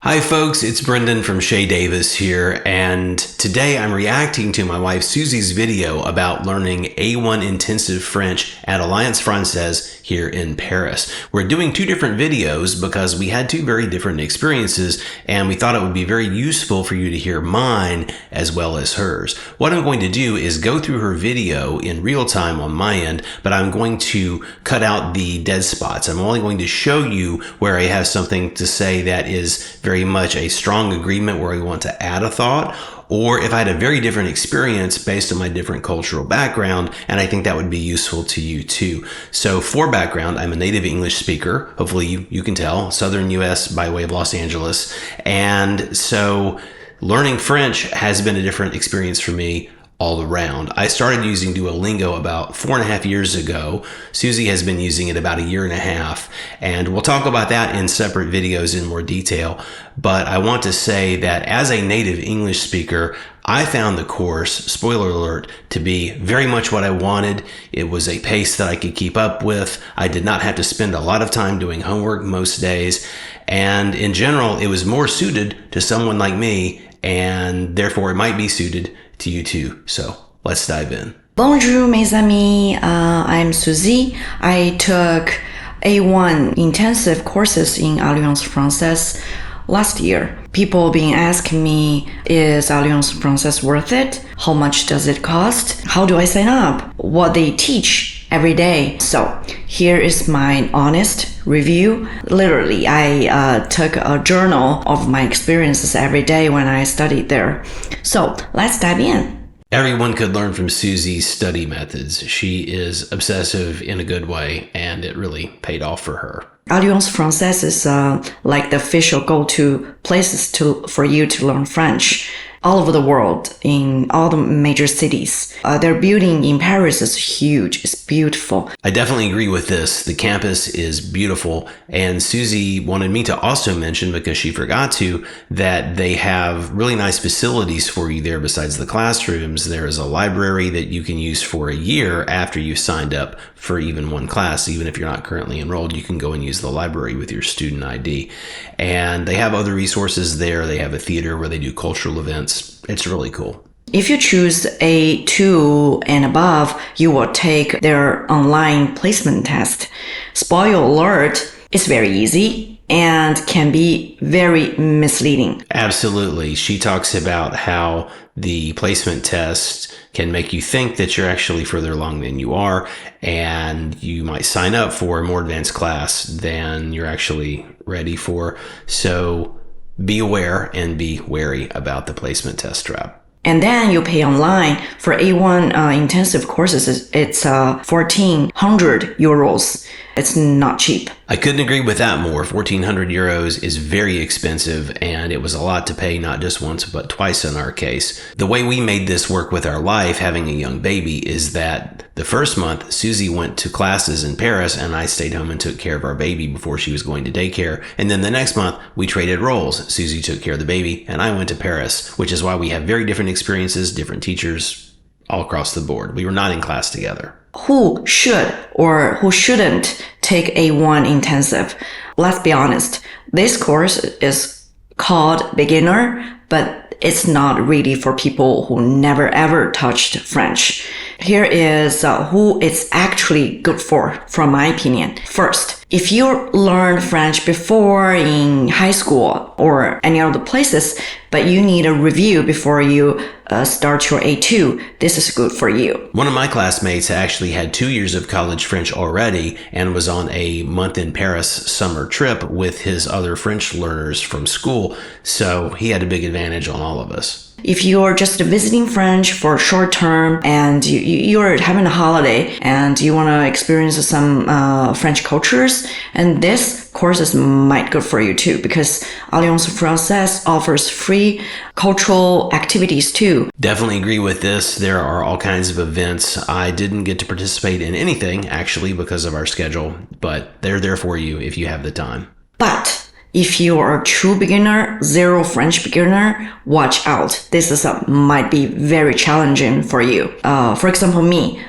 Hi folks, it's Brendan from Shay Davis here, and today I'm reacting to my wife Susie's video about learning A1 intensive French at Alliance Française here in Paris. We're doing two different videos because we had two very different experiences, and we thought it would be very useful for you to hear mine as well as hers. What I'm going to do is go through her video in real time on my end, but I'm going to cut out the dead spots. I'm only going to show you where I have something to say that is very much a strong agreement where I want to add a thought, or if I had a very different experience based on my different cultural background, and I think that would be useful to you too. So for background, I'm a native English speaker. Hopefully you can tell, Southern US by way of Los Angeles. And so learning French has been a different experience for me all around. I started using Duolingo about 4.5 years ago. Susie has been using it about 1.5 years, and we'll talk about that in separate videos in more detail. But I want to say that as a native English speaker, I found the course, spoiler alert, to be very much what I wanted. It was a pace that I could keep up with. I did not have to spend a lot of time doing homework most days. And in general, it was more suited to someone like me, and therefore it might be suited to you too. So let's dive in. Bonjour mes amis, I'm Susie. I took A1 intensive courses in Alliance Française last year. People been asking me, is Alliance Française worth it? How much does it cost? How do I sign up? What they teach every day? So here is my honest review. Literally, I took a journal of my experiences every day when I studied there. So let's dive in. Everyone could learn from Susie's study methods. She is obsessive in a good way, and it really paid off for her. Alliance Française is like the official go-to places for you to learn French all over the world, in all the major cities. Their building in Paris is huge. It's beautiful. I definitely agree with this. The campus is beautiful, and Susie wanted me to also mention, because she forgot to, that they have really nice facilities for you there besides the classrooms. There is a library that you can use for a year after you've signed up for even one class. Even if you're not currently enrolled, you can go and use the library with your student ID. And they have other resources there. They have a theater where they do cultural events. It's really cool. If you choose A2 and above, you will take their online placement test. Spoiler alert, it's very easy and can be very misleading. Absolutely. She talks about how the placement test can make you think that you're actually further along than you are, and you might sign up for a more advanced class than you're actually ready for. So be aware and be wary about the placement test trap. And then you pay online for A1 intensive courses. It's 1,400 euros. It's not cheap. I couldn't agree with that more. 1,400 euros is very expensive, and it was a lot to pay not just once but twice in our case. The way we made this work with our life, having a young baby, is that the first month Susie went to classes in Paris and I stayed home and took care of our baby before she was going to daycare. And then the next month we traded roles. Susie took care of the baby and I went to Paris, which is why we have very different experiences, different teachers all across the board. We were not in class together. Who should or who shouldn't take A1 intensive? Let's be honest. This course is called beginner, but it's not really for people who never ever touched French. Here is who it's actually good for, from my opinion. First, if you learned French before in high school or any other places, but you need a review before you start your A2, this is good for you. One of my classmates actually had 2 years of college French already and was on a month in Paris summer trip with his other French learners from school, so he had a big advantage on all of us. If you're just visiting French for a short term and you're having a holiday and you want to experience some French cultures, and this courses might go for you too, because Alliance Française offers free cultural activities too. Definitely agree with this. There are all kinds of events. I didn't get to participate in anything actually because of our schedule, but they're there for you if you have the time. But if you are a true beginner, zero French beginner, watch out. This might be very challenging for you. For example, me,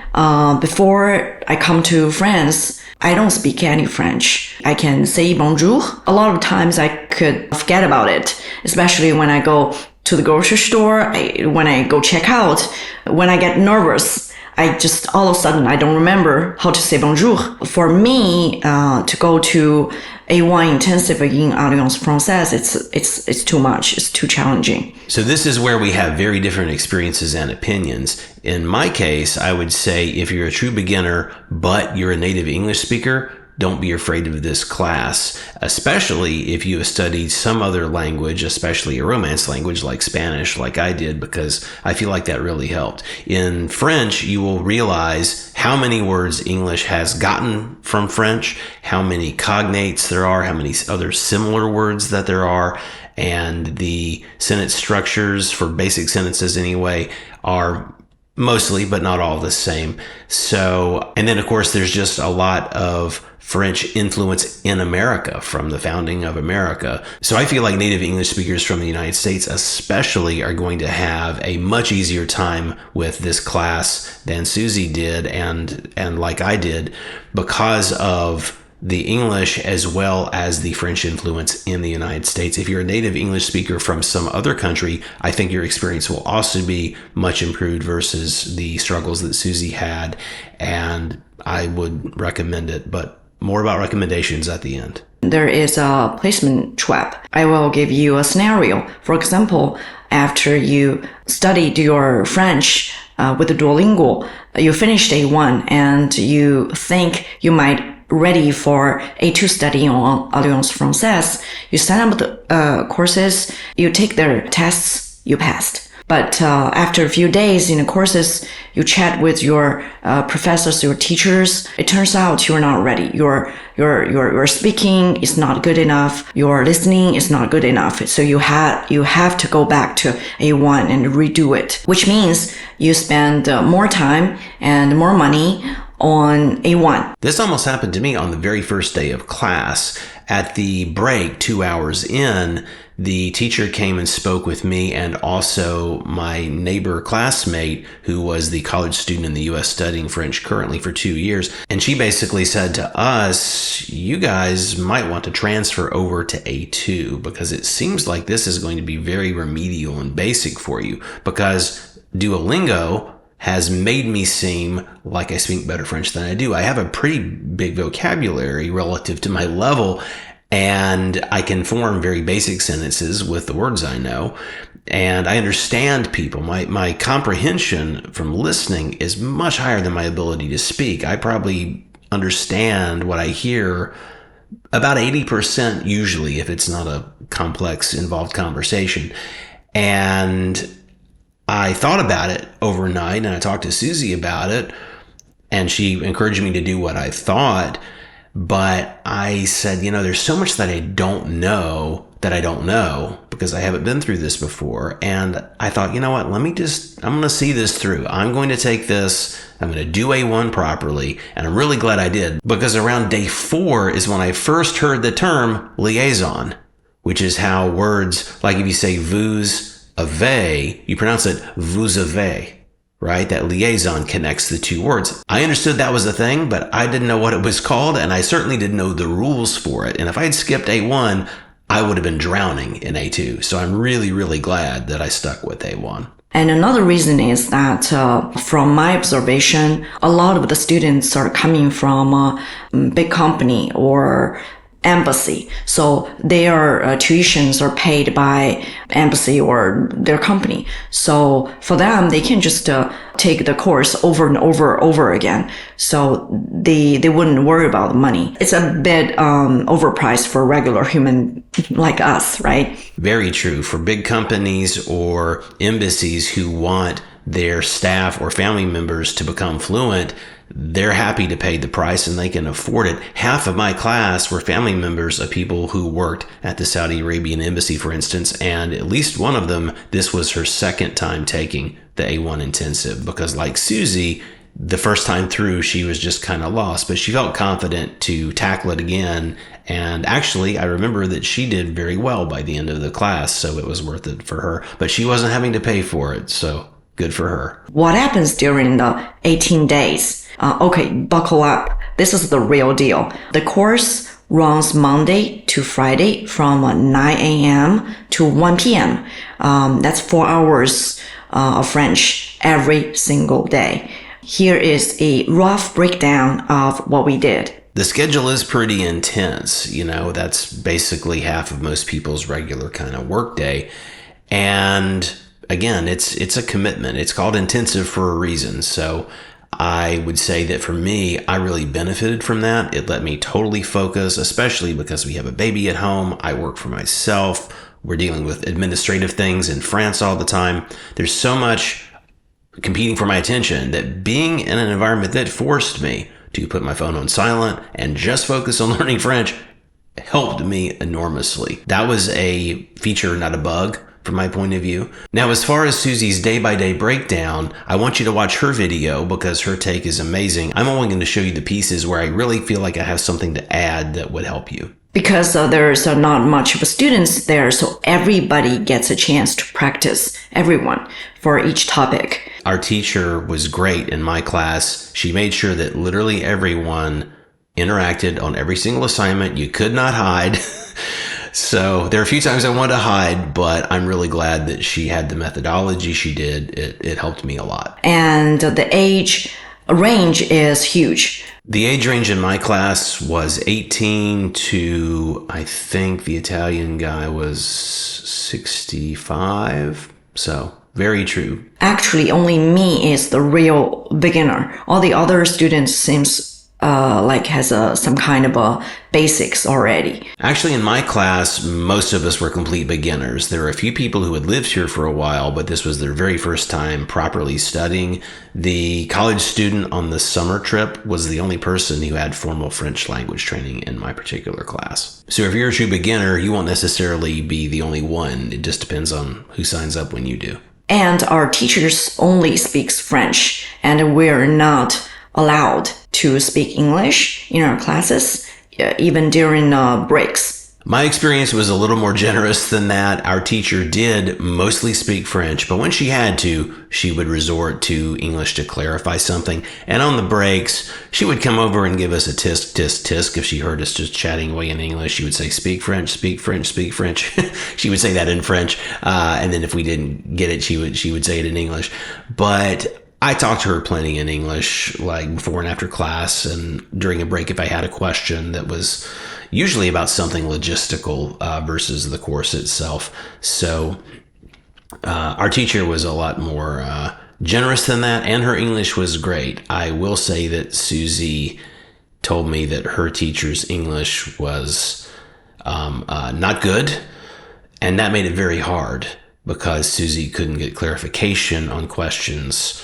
before I come to France, I don't speak any French. I can say bonjour. A lot of times I could forget about it, especially when I go to the grocery store, when I go check out, when I get nervous. I just all of a sudden I don't remember how to say bonjour. For me, to go to A1 intensive in Alliance Française, it's too much. It's too challenging. So this is where we have very different experiences and opinions. In my case, I would say if you're a true beginner, but you're a native English speaker, don't be afraid of this class, especially if you have studied some other language, especially a Romance language like Spanish, like I did, because I feel like that really helped. In French, you will realize how many words English has gotten from French, how many cognates there are, how many other similar words that there are, and the sentence structures for basic sentences anyway are mostly, but not all the same. So, and then of course, there's just a lot of French influence in America from the founding of America. So I feel like native English speakers from the United States especially are going to have a much easier time with this class than Susie did and like I did because of the English as well as the French influence in the United States. If you're a native English speaker from some other country, I think your experience will also be much improved versus the struggles that Susie had, and I would recommend it, but more about recommendations at the end. There is a placement trap. I will give you a scenario. For example, after you studied your French with the Duolingo, you finished A1 and you think you might ready for A2 study on Alliance Française. You sign up the courses, you take their tests, you passed. But after a few days in the courses, you chat with your professors, your teachers. It turns out you're not ready. Your speaking is not good enough. Your listening is not good enough. So you have to go back to A1 and redo it, which means you spend more time and more money on A1. This almost happened to me on the very first day of class. At the break, 2 hours in, the teacher came and spoke with me and also my neighbor classmate who was the college student in the U.S. studying French currently for 2 years. And she basically said to us, you guys might want to transfer over to A2 because it seems like this is going to be very remedial and basic for you, because Duolingo has made me seem like I speak better French than I do. I have a pretty big vocabulary relative to my level, and I can form very basic sentences with the words I know, and I understand people. My comprehension from listening is much higher than my ability to speak. I probably understand what I hear about 80% usually, if it's not a complex, involved conversation. And I thought about it overnight, and I talked to Susie about it, and she encouraged me to do what I thought. But I said, there's so much that I don't know because I haven't been through this before. And I thought, you know what, I'm going to see this through. I'm going to take this, I'm going to do A1 properly. And I'm really glad I did, because around day 4 is when I first heard the term liaison, which is how words, like if you say vous avez, you pronounce it vous avez, right? That liaison connects the two words. I understood that was a thing, but I didn't know what it was called, and I certainly didn't know the rules for it. And if I had skipped A1, I would have been drowning in A2. So I'm really, really glad that I stuck with A1. And another reason is that from my observation, a lot of the students are coming from a big company or embassy. So their tuitions are paid by embassy or their company. So for them, they can just take the course over and over again. So they wouldn't worry about the money. It's a bit overpriced for regular human like us, right? Very true. For big companies or embassies who want their staff or family members to become fluent, they're happy to pay the price and they can afford it. Half of my class were family members of people who worked at the Saudi Arabian embassy, for instance, and at least one of them, this was her second time taking the A1 intensive, because like Susie, the first time through, she was just kind of lost, but she felt confident to tackle it again. And actually, I remember that she did very well by the end of the class, so it was worth it for her, but she wasn't having to pay for it, so Good for her. What happens during the 18 days? Okay, buckle up. This is the real deal. The course runs Monday to Friday from 9 a.m. to 1 p.m. That's 4 hours of French every single day. Here is a rough breakdown of what we did. The schedule is pretty intense. That's basically half of most people's regular kind of work day. And again, it's a commitment. It's called intensive for a reason. So I would say that for me, I really benefited from that. It let me totally focus, especially because we have a baby at home. I work for myself. We're dealing with administrative things in France all the time. There's so much competing for my attention that being in an environment that forced me to put my phone on silent and just focus on learning French helped me enormously. That was a feature, not a bug, from my point of view. Now, as far as Susie's day-by-day breakdown, I want you to watch her video because her take is amazing. I'm only going to show you the pieces where I really feel like I have something to add that would help you. Because there's not much of students there, so everybody gets a chance to practice, everyone, for each topic. Our teacher was great in my class. She made sure that literally everyone interacted on every single assignment. You could not hide. So there are a few times I wanted to hide, but I'm really glad that she had the methodology she did. It helped me a lot. And the age range is huge. The age range in my class was 18 to, I think the Italian guy was 65. So very true. Actually, only me is the real beginner. All the other students seems like has some kind of a basics already. Actually, in my class, most of us were complete beginners. There were a few people who had lived here for a while, but this was their very first time properly studying. The college student on the summer trip was the only person who had formal French language training in my particular class. So if you're a true beginner, you won't necessarily be the only one. It just depends on who signs up when you do. And our teachers only speaks French, and we're not allowed to speak English in our classes, even during breaks. My experience was a little more generous than that. Our teacher did mostly speak French, but when she had to, she would resort to English to clarify something. And on the breaks, she would come over and give us a tisk, tisk, tisk. If she heard us just chatting away in English, she would say, speak French, speak French, speak French. She would say that in French. And then if we didn't get it, she would say it in English. But I talked to her plenty in English, like before and after class and during a break if I had a question that was usually about something logistical versus the course itself. So our teacher was a lot more generous than that, and her English was great. I will say that Susie told me that her teacher's English was not good, and that made it very hard because Susie couldn't get clarification on questions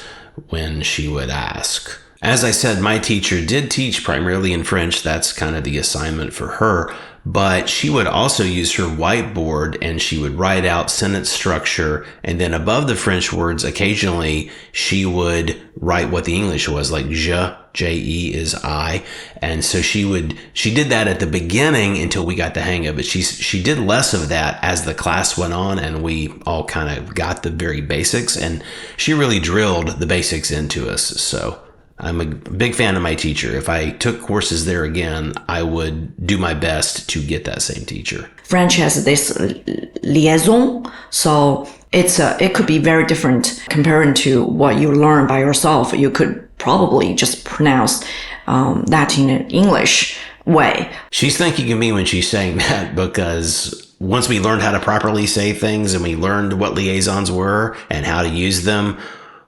when she would ask. As I said, my teacher did teach primarily in French. That's kind of the assignment for her. But she would also use her whiteboard and she would write out sentence structure. And then above the French words, occasionally she would write what the English was, like je, J-E is I. And so she did that at the beginning until we got the hang of it. She did less of that as the class went on and we all kind of got the very basics, and she really drilled the basics into us. So I'm a big fan of my teacher. If I took courses there again, I would do my best to get that same teacher. French has this liaison, so it could be very different compared to what you learn by yourself. You could probably just pronounce that in an English way. She's thinking of me when she's saying that, because once we learned how to properly say things and we learned what liaisons were and how to use them,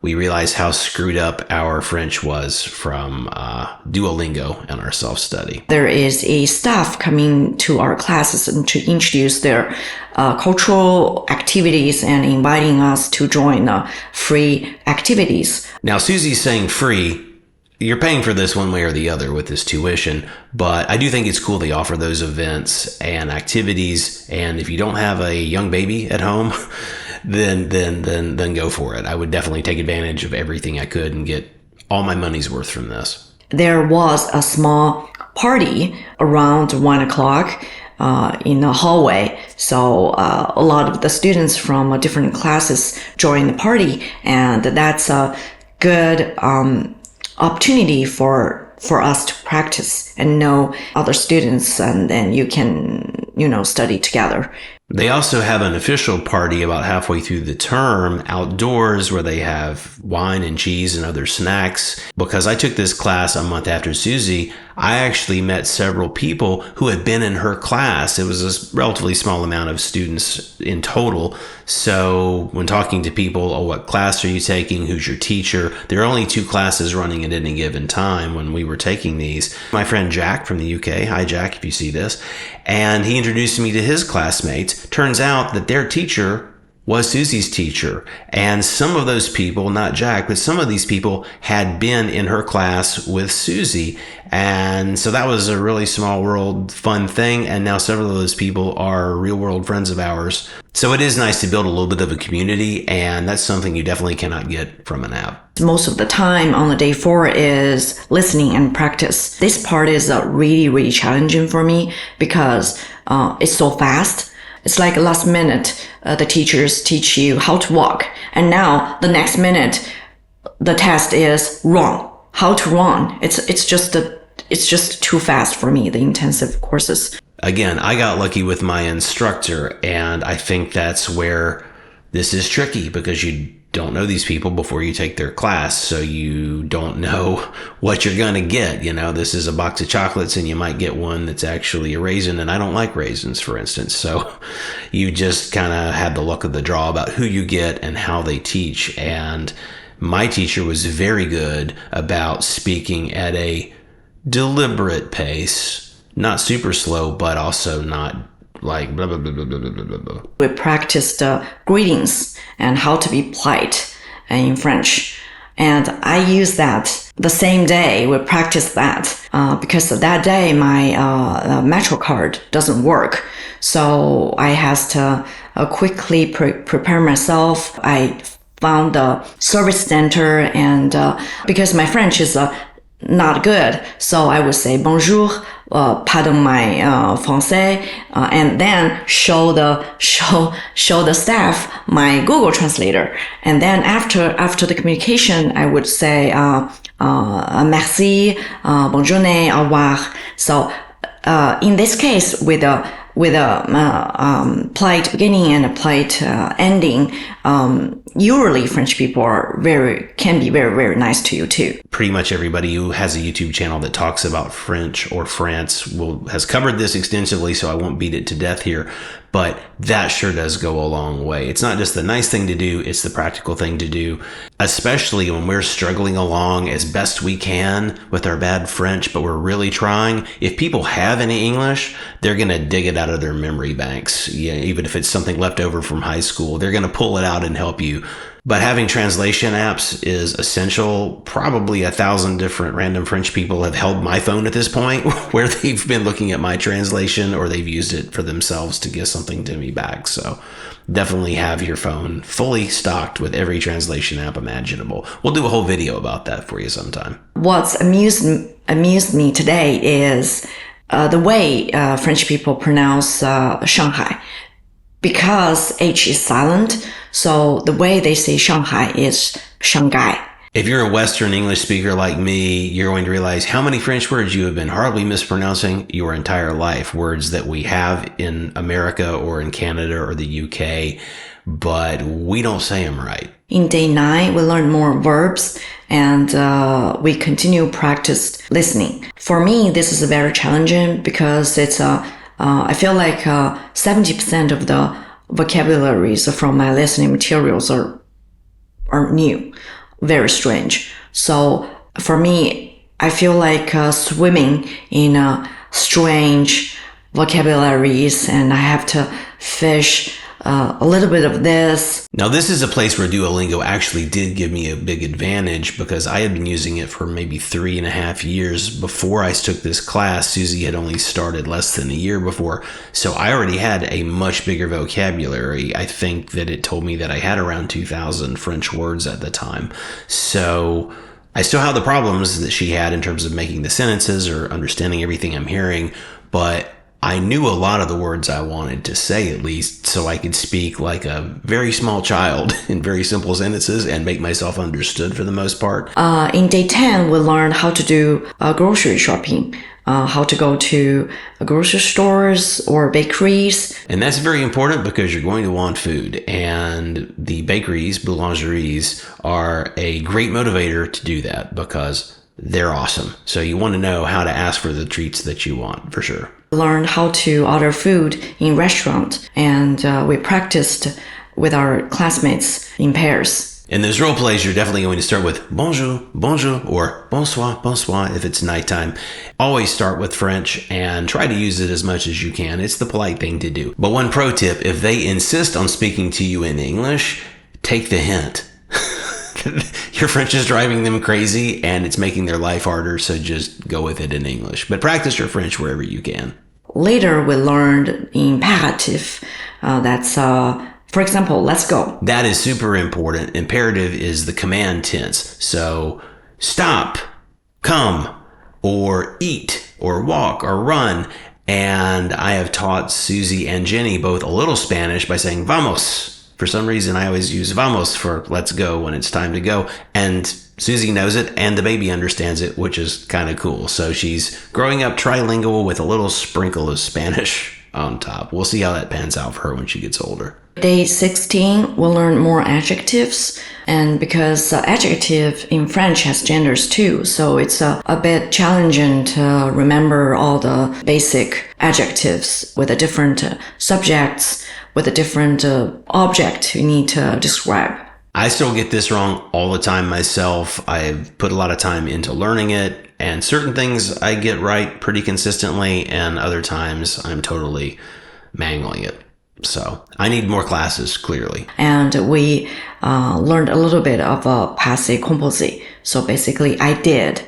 we realized how screwed up our French was from Duolingo and our self-study. There is a staff coming to our classes and to introduce their cultural activities and inviting us to join free activities. Now, Susie's saying free. You're paying for this one way or the other with this tuition, but I do think it's cool they offer those events and activities. And if you don't have a young baby at home, then go for it. I would definitely take advantage of everything I could and get all my money's worth from this. There was a small party around 1 o'clock. in the hallway. So a lot of the students from different classes join the party, and that's a good opportunity for us to practice and know other students, and then you can, study together. They also have an official party about halfway through the term outdoors where they have wine and cheese and other snacks. Because I took this class a month after Susie, I actually met several people who had been in her class. It was a relatively small amount of students in total. So when talking to people, oh, what class are you taking? Who's your teacher? There are only 2 classes running at any given time when we were taking these. My friend Jack from the UK, hi Jack if you see this, and he introduced me to his classmates. Turns out that their teacher was Susie's teacher. And some of those people, not Jack, but some of these people had been in her class with Susie. And so that was a really small world fun thing. And now several of those people are real world friends of ours. So it is nice to build a little bit of a community. And that's something you definitely cannot get from an app. Most of the time on the day 4 is listening and practice. This part is really, really challenging for me because it's so fast. It's like last minute, the teachers teach you how to walk. And now the next minute, the test is run. How to run. It's just too fast for me, the intensive courses. Again, I got lucky with my instructor, and I think that's where this is tricky because you don't know these people before you take their class, so you don't know what you're going to get. This is a box of chocolates and you might get one that's actually a raisin, and I don't like raisins, for instance. So you just kind of have the luck of the draw about who you get and how they teach. And my teacher was very good about speaking at a deliberate pace, not super slow, but also not like blah, blah, blah, blah, blah, blah, blah. We practiced greetings and how to be polite in French. And I use that the same day. We practiced that because that day my Metro card doesn't work. So I has to quickly prepare myself. I found the service center, and because my French is not good, so I would say bonjour, pardon my français, and then show the staff my Google Translator. And then after the communication, I would say merci, bonne journée, au revoir. So in this case, with a polite beginning and a polite ending, usually French people can be very, very nice to you too. Pretty much everybody who has a YouTube channel that talks about French or France has covered this extensively, so I won't beat it to death here. But that sure does go a long way. It's not just the nice thing to do, it's the practical thing to do, especially when we're struggling along as best we can with our bad French, but we're really trying. If people have any English, they're going to dig it out of their memory banks. Even if it's something left over from high school, they're going to pull it out and help you. But having translation apps is essential. Probably 1,000 different random French people have held my phone at this point where they've been looking at my translation or they've used it for themselves to give something to me back. So definitely have your phone fully stocked with every translation app imaginable. We'll do a whole video about that for you sometime. What's amused me today is the way French people pronounce Shanghai. Because H is silent, so the way they say Shanghai is Shanghai. If you're a Western English speaker like me, you're going to realize how many French words you have been horribly mispronouncing your entire life. Words that we have in America or in Canada or the UK, but we don't say them right. In day 9, we learn more verbs and we continue practice listening. For me, this is very challenging because it's I feel like 70% of the vocabularies from my listening materials are new, very strange. So for me, I feel like swimming in strange vocabularies, and I have to fish a little bit of this. Now, this is a place where Duolingo actually did give me a big advantage because I had been using it for maybe 3.5 years before I took this class. Susie had only started less than a year before, so I already had a much bigger vocabulary. I think that it told me that I had around 2,000 French words at the time. So I still have the problems that she had in terms of making the sentences or understanding everything I'm hearing, but I knew a lot of the words I wanted to say, at least, so I could speak like a very small child in very simple sentences and make myself understood for the most part. In day 10, we learned how to do grocery shopping, how to go to grocery stores or bakeries. And that's very important because you're going to want food. And the bakeries, boulangeries, are a great motivator to do that because they're awesome. So you want to know how to ask for the treats that you want, for sure. Learned how to order food in restaurant, and we practiced with our classmates in pairs. In those role plays, you're definitely going to start with bonjour, bonjour, or bonsoir, bonsoir if it's nighttime. Always start with French and try to use it as much as you can. It's the polite thing to do. But one pro tip, if they insist on speaking to you in English, take the hint. Your French is driving them crazy and it's making their life harder, so just go with it in English. But practice your French wherever you can. Later, we learned imperative. That's, for example, let's go. That is super important. Imperative is the command tense. So stop, come, or eat, or walk, or run. And I have taught Susie and Jenny both a little Spanish by saying vamos. For some reason, I always use vamos for let's go when it's time to go. And Susie knows it and the baby understands it, which is kind of cool. So she's growing up trilingual with a little sprinkle of Spanish on top. We'll see how that pans out for her when she gets older. Day 16, we'll learn more adjectives. And because adjective in French has genders too, so it's a bit challenging to remember all the basic adjectives with the different subjects, with a different object you need to describe. I still get this wrong all the time myself. I've put a lot of time into learning it, and certain things I get right pretty consistently, and other times I'm totally mangling it. So I need more classes, clearly. And we learned a little bit of passé, composé. So basically, I did,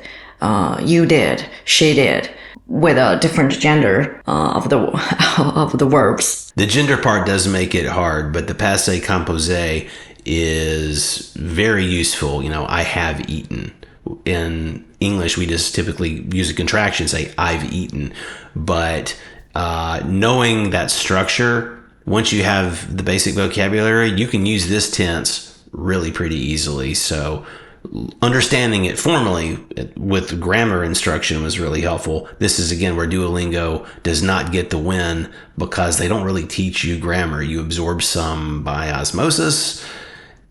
you did, she did, with a different gender of the verbs. The gender part does make it hard, but the passé composé is very useful. You know, I have eaten. In English, we just typically use a contraction, say I've eaten. But knowing that structure, once you have the basic vocabulary, you can use this tense really pretty easily. So understanding it formally with grammar instruction was really helpful. This is, again, where Duolingo does not get the win because they don't really teach you grammar. You absorb some by osmosis.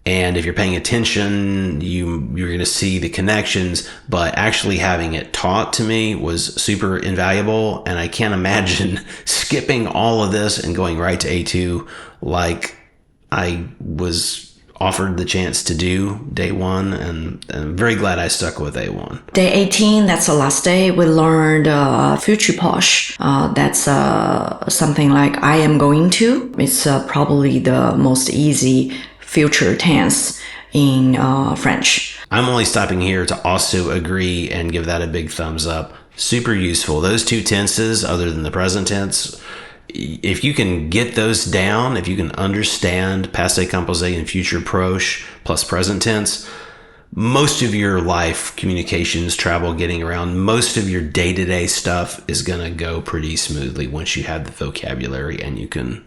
And if you're paying attention, you're going to see the connections, but actually having it taught to me was super invaluable. And I can't imagine skipping all of this and going right to A2 like I was offered the chance to do day one. And I'm very glad I stuck with A1. Day 18, that's the last day. We learned future proche. That's something like I am going to. It's probably the most easy future tense in French. I'm only stopping here to also agree and give that a big thumbs up. Super useful. Those two tenses, other than the present tense, if you can get those down, if you can understand passé composé and future proche plus present tense, most of your life, communications, travel, getting around, most of your day-to-day stuff is going to go pretty smoothly once you have the vocabulary and you can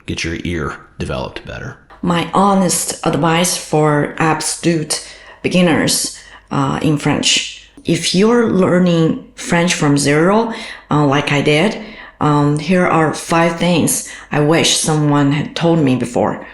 get your ear developed better. My honest advice for absolute beginners in French. If you're learning French from zero, like I did, here are 5 things I wish someone had told me before.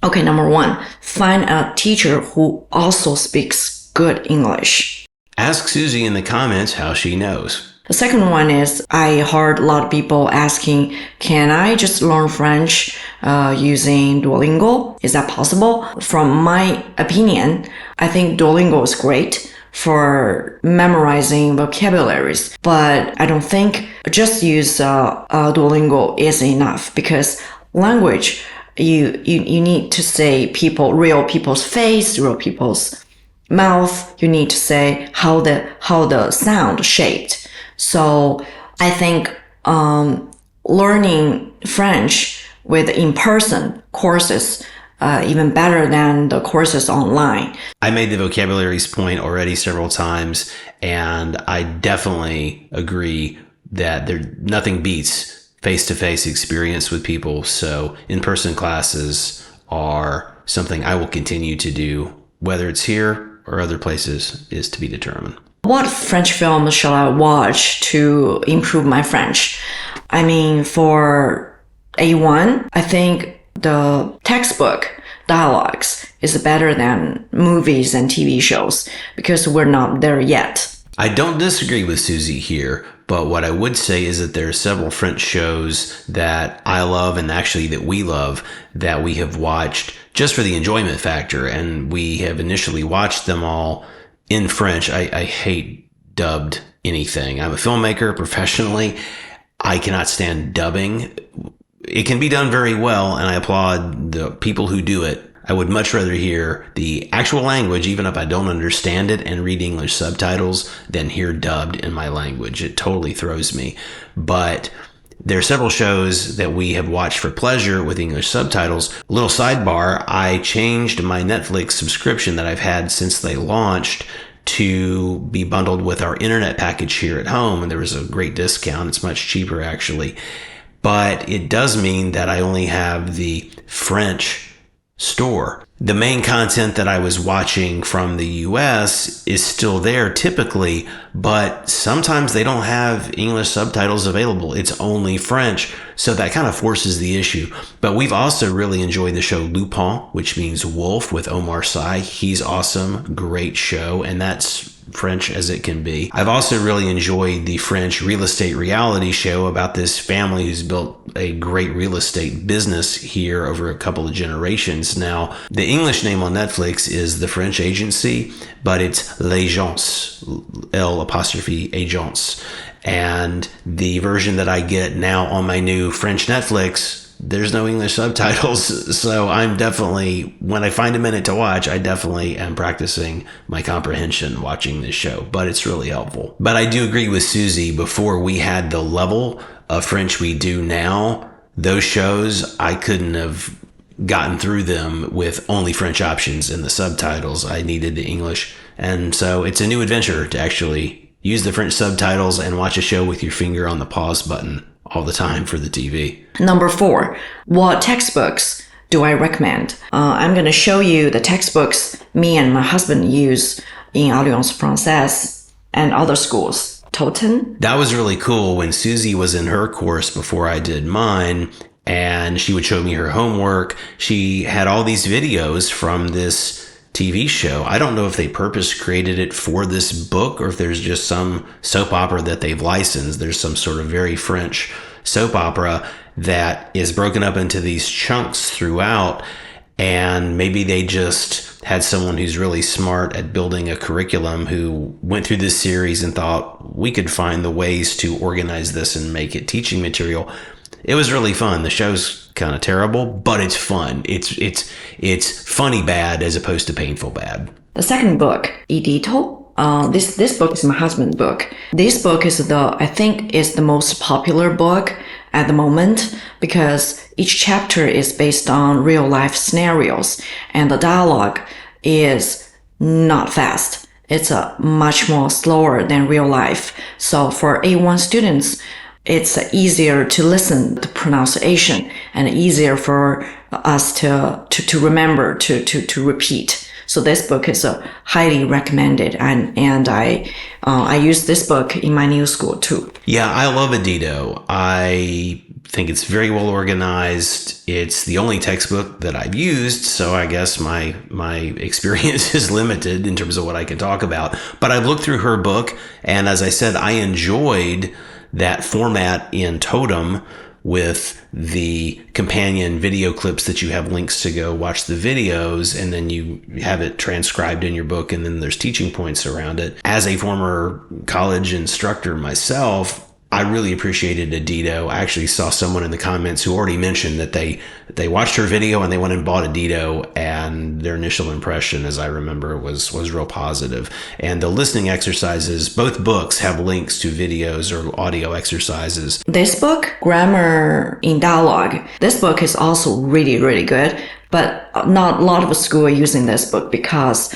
Okay, number 1, find a teacher who also speaks good English. Ask Susie in the comments how she knows. The second one is I heard a lot of people asking, can I just learn French using Duolingo? Is that possible? From my opinion, I think Duolingo is great for memorizing vocabularies, but I don't think just use Duolingo is enough because language, you need to say real people's face, real people's mouth. You need to say how the sound shaped. So I think learning French with in-person courses even better than the courses online. I made the vocabularies point already several times, and I definitely agree. that nothing beats face-to-face experience with people. So in-person classes are something I will continue to do, whether it's here or other places is to be determined. What French films shall I watch to improve my French? I mean, for A1, I think the textbook dialogues is better than movies and TV shows because we're not there yet. I don't disagree with Susie here, but what I would say is that there are several French shows that I love and actually that we love that we have watched just for the enjoyment factor, and we have initially watched them all in French. I hate dubbed anything. I'm a filmmaker professionally. I cannot stand dubbing. It can be done very well, and I applaud the people who do it. I would much rather hear the actual language, even if I don't understand it, and read English subtitles than hear dubbed in my language. It totally throws me. But there are several shows that we have watched for pleasure with English subtitles. A little sidebar, I changed my Netflix subscription that I've had since they launched to be bundled with our internet package here at home, and there was a great discount. It's much cheaper, actually. But it does mean that I only have the French store. The main content that I was watching from the US is still there typically, but sometimes they don't have English subtitles available. It's only French. So that kind of forces the issue. But we've also really enjoyed the show Lupin, which means wolf, with Omar Sy. He's awesome. Great show. And that's French as it can be. I've also really enjoyed the French real estate reality show about this family who's built a great real estate business here over a couple of generations. Now, the English name on Netflix is The French Agency, but it's L'Agence, L'Agence. And the version that I get now on my new French Netflix, there's no English subtitles. So I'm definitely, when I find a minute to watch, I definitely am practicing my comprehension watching this show, but it's really helpful. But I do agree with Susie, before we had the level of French we do now, those shows, I couldn't have gotten through them with only French options in the subtitles. I needed the English. And so it's a new adventure to actually use the French subtitles and watch a show with your finger on the pause button all the time for the TV. Number 4, what textbooks do I recommend? I'm going to show you the textbooks me and my husband use in Alliance Française and other schools. Toten? That was really cool when Susie was in her course before I did mine, and she would show me her homework. She had all these videos from this TV show. I don't know if they purpose created it for this book or if there's just some soap opera that they've licensed. There's some sort of very French soap opera that is broken up into these chunks throughout, and maybe they just had someone who's really smart at building a curriculum who went through this series and thought we could find the ways to organize this and make it teaching material. It was really fun. The show's kind of terrible, but it's fun. It's funny bad as opposed to painful bad. The second book, Edito. This book is my husband's book. This book is I think is the most popular book at the moment because each chapter is based on real life scenarios and the dialogue is not fast. It's much more slower than real life. So for A1 students, it's easier to listen to pronunciation and easier for us to remember, to repeat. So this book is highly recommended, and I use this book in my new school too. Yeah, I love Edito. I think it's very well organized. It's the only textbook that I've used, so I guess my experience is limited in terms of what I can talk about. But I've looked through her book, and as I said, I enjoyed that format in Totem with the companion video clips that you have links to go watch the videos, and then you have it transcribed in your book, and then there's teaching points around it. As a former college instructor myself, I really appreciated Edito. I actually saw someone in the comments who already mentioned that they watched her video and they went and bought Edito, and their initial impression, as I remember, was real positive. And the listening exercises, both books have links to videos or audio exercises. This book, Grammar in Dialogue, this book is also really, really good. but not a lot of schools are using this book because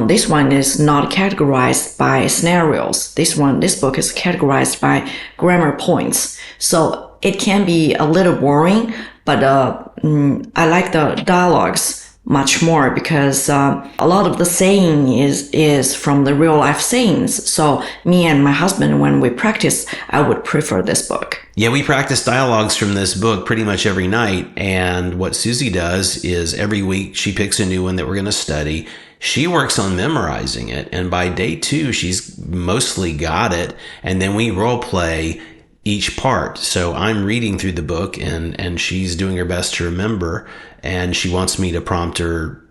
this one is not categorized by scenarios. This book is categorized by grammar points. So it can be a little boring, but I like the dialogues much more because a lot of the saying is from the real life sayings. So me and my husband, when we practice, I would prefer this book. Yeah, we practice dialogues from this book pretty much every night. And what Susie does is every week she picks a new one that we're going to study. She works on memorizing it. And by day 2, she's mostly got it. And then we role play each part. So I'm reading through the book and she's doing her best to remember. And she wants me to prompt her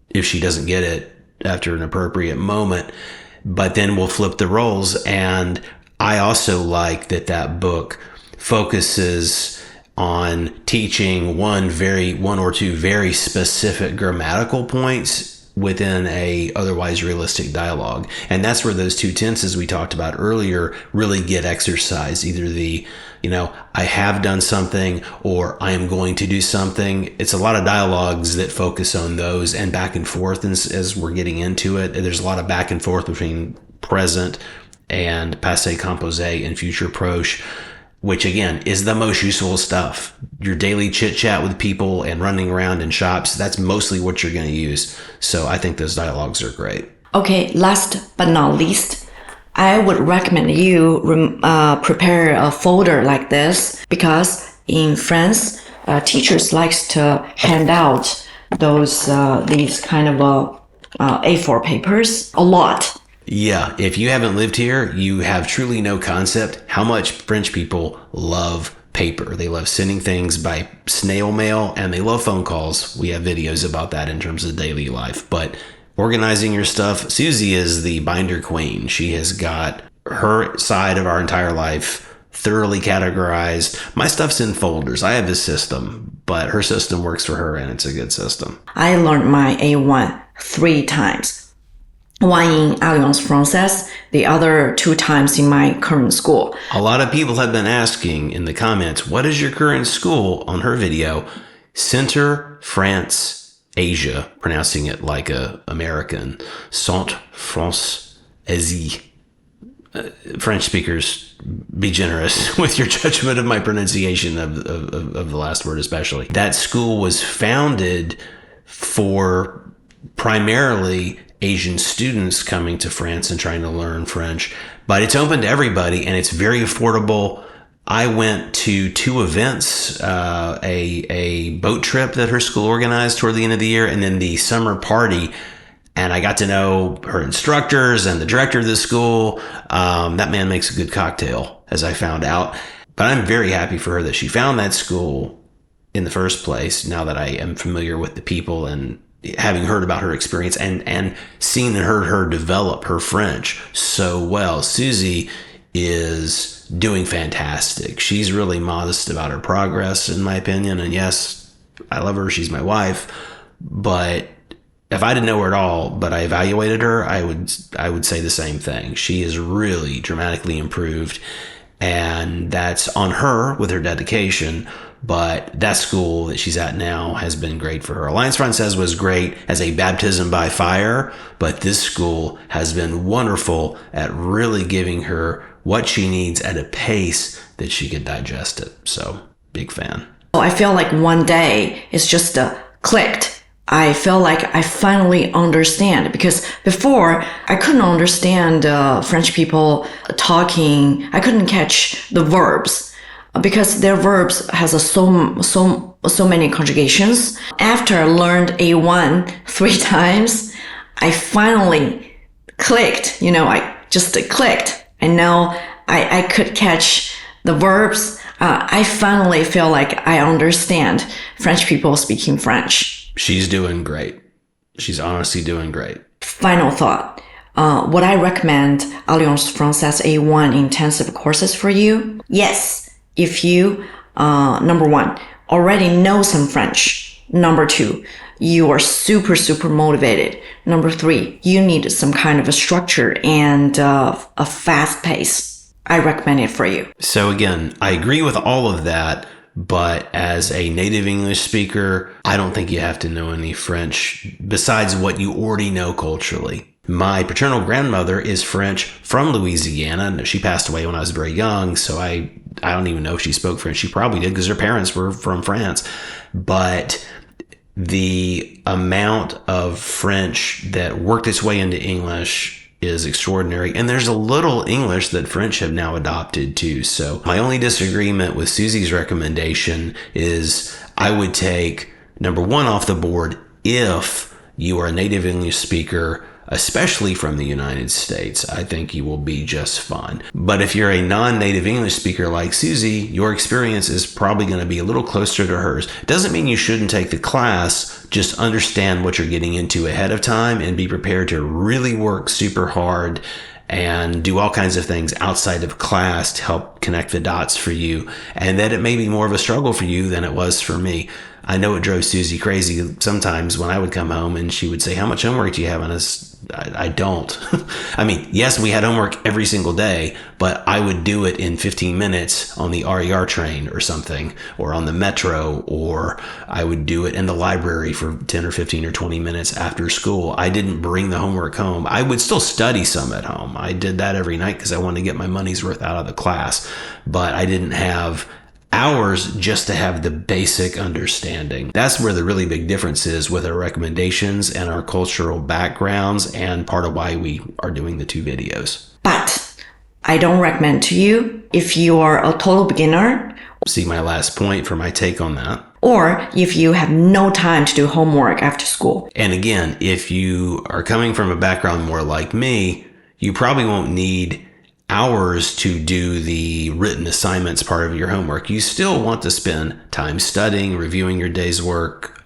if she doesn't get it after an appropriate moment. But then we'll flip the roles. And I also like that book focuses on teaching one or two very specific grammatical points within a otherwise realistic dialogue. And that's where those 2 tenses we talked about earlier really get exercised. Either the, I have done something or I am going to do something. It's a lot of dialogues that focus on those and back and forth as we're getting into it. There's a lot of back and forth between present and passé, composé and future proche, which again is the most useful stuff. Your daily chit chat with people and running around in shops, that's mostly what you're going to use. So I think those dialogues are great. Okay, last but not least, I would recommend you prepare a folder like this because in France, teachers likes to hand out these kind of A4 papers a lot. Yeah, if you haven't lived here, you have truly no concept how much French people love paper. They love sending things by snail mail and they love phone calls. We have videos about that in terms of daily life. But organizing your stuff, Susie is the binder queen. She has got her side of our entire life thoroughly categorized. My stuff's in folders. I have a system, but her system works for her and it's a good system. I learned my A1 3 times. One in Alliance Française, the other 2 times in my current school. A lot of people have been asking in the comments, what is your current school? On her video, Centre France Asia, pronouncing it like a American, Centre Française. French speakers, be generous with your judgment of my pronunciation of the last word especially. That school was founded for primarily Asian students coming to France and trying to learn French, but it's open to everybody and it's very affordable. I went to 2 events, a boat trip that her school organized toward the end of the year and then the summer party. And I got to know her instructors and the director of the school. That man makes a good cocktail, as I found out. But I'm very happy for her that she found that school in the first place, now that I am familiar with the people and having heard about her experience and seen and heard her develop her French so well. Susie is doing fantastic. She's really modest about her progress, in my opinion. And yes, I love her. She's my wife. But if I didn't know her at all, but I evaluated her, I would say the same thing. She is really dramatically improved. And that's on her with her dedication. But that school that she's at now has been great for her. Alliance Française was great as a baptism by fire, but this school has been wonderful at really giving her what she needs at a pace that she could digest it. So, big fan. I feel like one day it's just clicked. I feel like I finally understand because before I couldn't understand French people talking. I couldn't catch the verbs. Because their verbs has so many conjugations. After I learned A1 3 times, I finally clicked. I just clicked, and now I could catch the verbs. I finally feel like I understand French people speaking French. She's doing great. She's honestly doing great. Final thought. Would I recommend Alliance Française A1 intensive courses for you? Yes. If you, number 1, already know some French. Number 2, you are super motivated. Number 3, you need some kind of a structure and a fast pace. I recommend it for you. So again, I agree with all of that, But as a native English speaker, I don't think you have to know any French besides what you already know culturally. My paternal grandmother is French from Louisiana. She passed away when I was very young, so I don't even know if she spoke French. She probably did because her parents were from France. But the amount of French that worked its way into English is extraordinary. And there's a little English that French have now adopted too. So my only disagreement with Susie's recommendation is I would take number one off the board if you are a native English speaker, especially from the United States. I think you will be just fine. But if you're a non-native English speaker like Susie, your experience is probably going to be a little closer to hers. Doesn't mean you shouldn't take the class, just understand what you're getting into ahead of time and be prepared to really work super hard and do all kinds of things outside of class to help connect the dots for you. And that it may be more of a struggle for you than it was for me. I know it drove Susie crazy sometimes when I would come home and she would say, "How much homework do you have?" And I don't. I mean, yes, we had homework every single day, but I would do it in 15 minutes on the RER train or something, or on the metro, or I would do it in the library for 10 or 15 or 20 minutes after school. I didn't bring the homework home. I would still study some at home. I did that every night because I wanted to get my money's worth out of the class, but I didn't have hours just to have the basic understanding. That's where the really big difference is with our recommendations and our cultural backgrounds, and part of why we are doing the two videos. But I don't recommend to you if you are a total beginner. See my last point for my take on that. Or if you have no time to do homework after school. And again, if you are coming from a background more like me, you probably won't need hours to do the written assignments part of your homework. You still want to spend time studying, reviewing your day's work.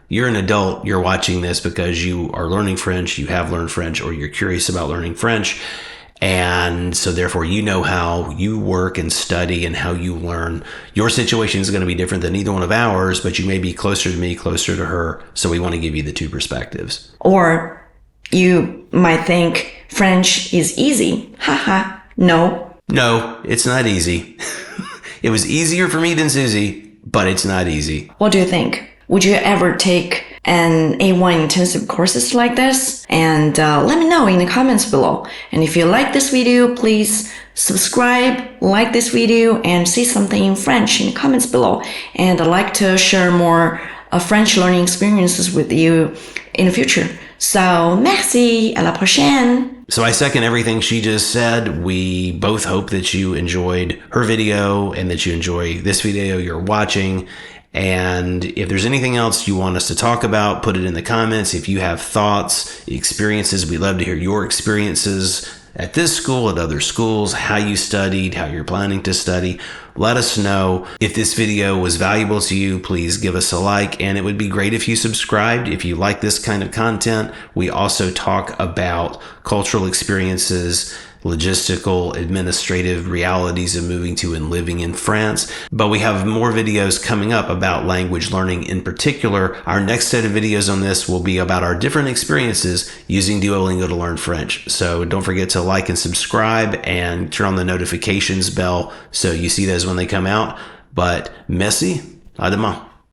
You're an adult, you're watching this because you are learning French, you have learned French, or you're curious about learning French. And so therefore you know how you work and study and how you learn. Your situation is going to be different than either one of ours, but you may be closer to me, closer to her. So we want to give you the two perspectives. Or you might think French is easy. Haha. No, it's not easy. It was easier for me than Susie, but it's not easy. What do you think? Would you ever take an A1 intensive courses like this? And let me know in the comments below. And if you like this video, please subscribe, like this video, and say something in French in the comments below. And I'd like to share more French learning experiences with you in the future. So, merci, à la prochaine. So I second everything she just said. We both hope that you enjoyed her video and that you enjoy this video you're watching. And if there's anything else you want us to talk about, put it in the comments. If you have thoughts, experiences, we'd love to hear your experiences at this school, at other schools, how you studied, how you're planning to study. Let us know. If this video was valuable to you, please give us a like, and it would be great if you subscribed. If you like this kind of content, we also talk about cultural experiences, logistical, administrative realities of moving to and living in France. But we have more videos coming up about language learning in particular. Our next set of videos on this will be about our different experiences using Duolingo to learn French. So don't forget to like and subscribe and turn on the notifications bell so you see those when they come out. But merci, à demain.